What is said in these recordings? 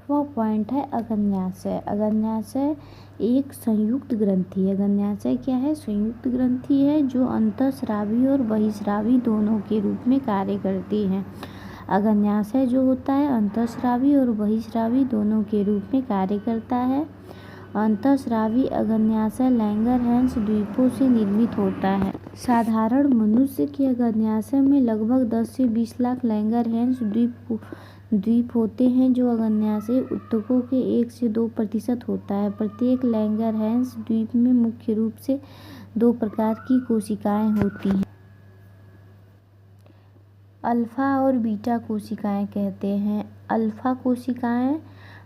8वां point है अग्न्याशय। अग्न्याशय एक संयुक्त ग्रंथि है। अग्न्याशय क्या है? संयुक्त ग्रंथि है जो अंतःस्रावी और बहिःस्रावी दोनों के रूप में कार्य करती है। अग्न्याशय जो होता है अंतःस्रावी और बहिःस्रावी दोनों के रूप में कार्य करता है। अंतःस्रावी अग्न्याशय लैंगरहैंस द्वीपों से निर्मित होता है। साधारण मनुष्य के अग्न्याशय में लगभग 10 से 20 लाख लैंगरहैंस द्वीप होते हैं जो अग्न्याशयी ऊतकों के 1 से 2% होता है। प्रत्येक लैंगरहैंस द्वीप में मुख्य रूप से 2 प्रकार की कोशिकाएं होती हैं। अल्फा और बीटा कोशिकाएं कहते हैं।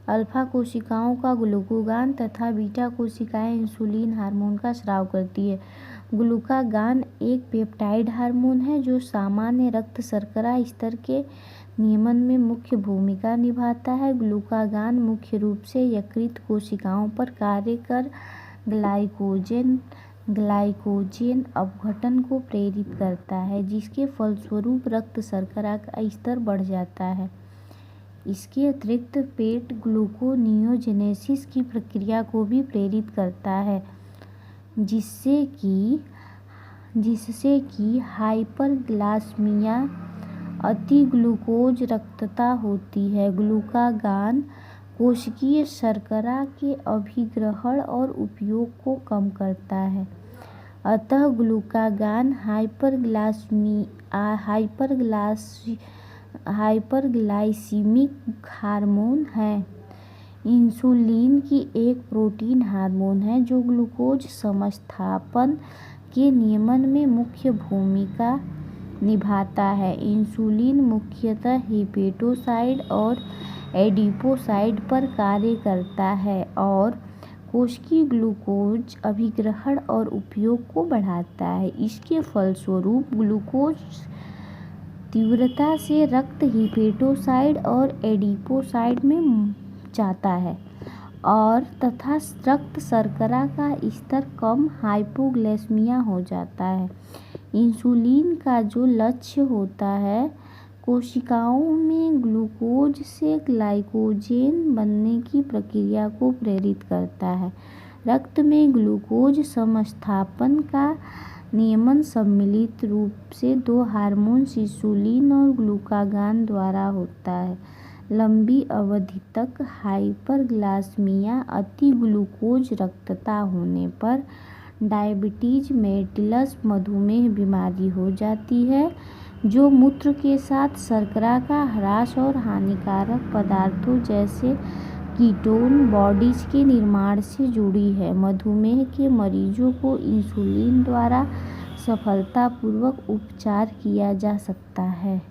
अल्फा कोशिकाओं का ग्लूकागॉन तथा बीटा कोशिकाएं इंसुलिन हार्मोन का स्राव करती है। ग्लूकागॉन एक पेप्टाइड हार्मोन है जो सामान्य रक्त शर्करा स्तर के नियमन में मुख्य भूमिका निभाता है। ग्लूकागॉन मुख्य रूप से यकृत कोशिकाओं पर कार्य कर ग्लाइकोजेन अपघटन को प्रेरित करता है जिसके फलस्वरूप रक्त शर्करा का स्तर बढ़ जाता है। इसके अतिरिक्त पेट ग्लूकोनियोजेनेसिस की प्रक्रिया को भी प्रेरित करता है जिससे कि हाइपरग्लाइसीमिया अति ग्लूकोज रक्तता होती है। ग्लूकागॉन कोशिकीय शर्करा के अभिग्रहण और उपयोग को कम करता है। अतः ग्लूकागॉन हाइपरग्लाइसीमिक हार्मोन है। इंसुलिन की एक प्रोटीन हार्मोन है जो ग्लूकोज समस्थापन के नियमन में मुख्य भूमिका निभाता है। इंसुलिन मुख्यतः हेपेटोसाइड और एडिपोसाइड पर कार्य करता है और कोशिकीय ग्लूकोज अभिग्रहण और उपयोग को बढ़ाता है। इसके फलस्वरूप ग्लूकोज तीव्रता से रक्त हेपेटोसाइड और एडिपोसाइड में जाता है और तथा रक्त शर्करा का स्तर कम हाइपोग्लाइसीमिया हो जाता है। इंसुलिन का जो लक्ष्य होता है कोशिकाओं में ग्लूकोज से ग्लाइकोजेन बनने की प्रक्रिया को प्रेरित करता है। रक्त में ग्लूकोज समस्थापन का नियमन सम्मिलित रूप से 2 हार्मोन्स इंसुलिन और ग्लूकागॉन द्वारा होता है। लंबी अवधि तक हाइपरग्लाइसीमिया अति ग्लूकोज रक्तता होने पर डायबिटीज मेलिटस मधुमेह बीमारी हो जाती है जो मूत्र के साथ शर्करा का ह्रास और हानिकारक पदार्थों जैसे कीटोन बॉडीज के निर्माण से जुड़ी है। मधुमेह के मरीजों को इंसुलिन द्वारा सफलतापूर्वक उपचार किया जा सकता है।